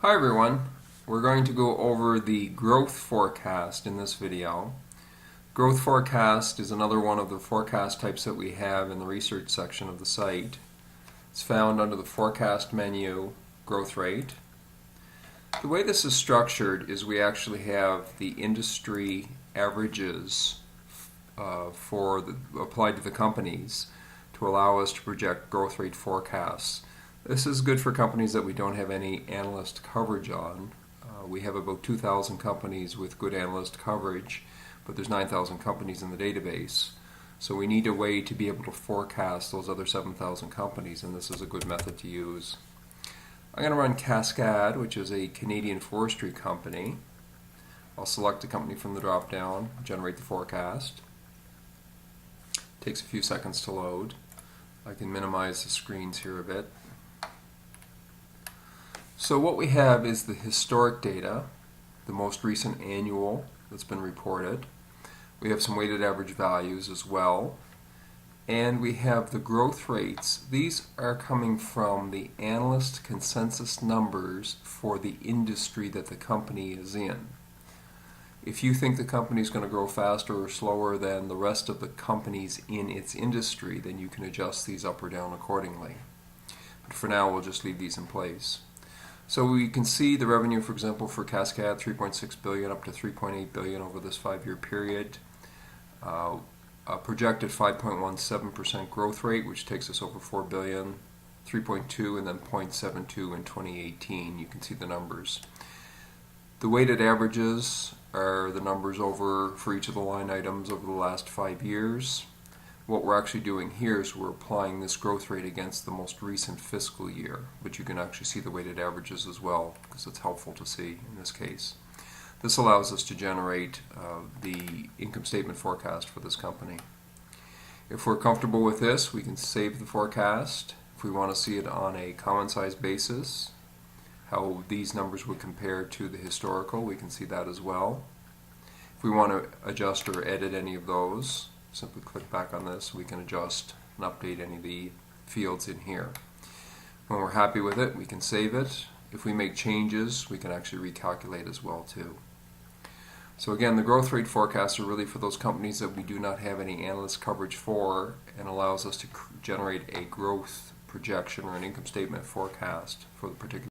Hi everyone, we're going to go over the growth forecast in this video. Growth forecast is another one of the forecast types that we have in the research section of the site. It's found under the forecast menu, growth rate. The way this is structured is we actually have the industry averages applied to the companies to allow us to project growth rate forecasts. This is good for companies that we don't have any analyst coverage on. We have about 2,000 companies with good analyst coverage, but there's 9,000 companies in the database. So we need a way to be able to forecast those other 7,000 companies, and this is a good method to use. I'm going to run Cascade, which is a Canadian forestry company. I'll select a company from the drop-down, generate the forecast. Takes a few seconds to load. I can minimize the screens here a bit. So what we have is the historic data, the most recent annual that's been reported. We have some weighted average values as well. And we have the growth rates. These are coming from the analyst consensus numbers for the industry that the company is in. If you think the company is going to grow faster or slower than the rest of the companies in its industry, then you can adjust these up or down accordingly. But for now, we'll just leave these in place. So we can see the revenue, for example, for Cascade, $3.6 billion up to $3.8 billion over this 5-year period. A projected 5.17% growth rate, which takes us over $4 billion, 3.2 and then 0.72 in 2018. You can see the numbers. The weighted averages are the numbers for each of the line items over the last 5 years. What we're actually doing here is we're applying this growth rate against the most recent fiscal year, but you can actually see the weighted averages as well because it's helpful to see in this case. This allows us to generate the income statement forecast for this company. If we're comfortable with this, we can save the forecast. If we want to see it on a common size basis, how these numbers would compare to the historical, we can see that as well. If we want to adjust or edit any of those, simply click back on this. We can adjust and update any of the fields in here. When we're happy with it, we can save it. If we make changes, we can actually recalculate as well too. So again, the growth rate forecasts are really for those companies that we do not have any analyst coverage for, and allows us to generate a growth projection or an income statement forecast for the particular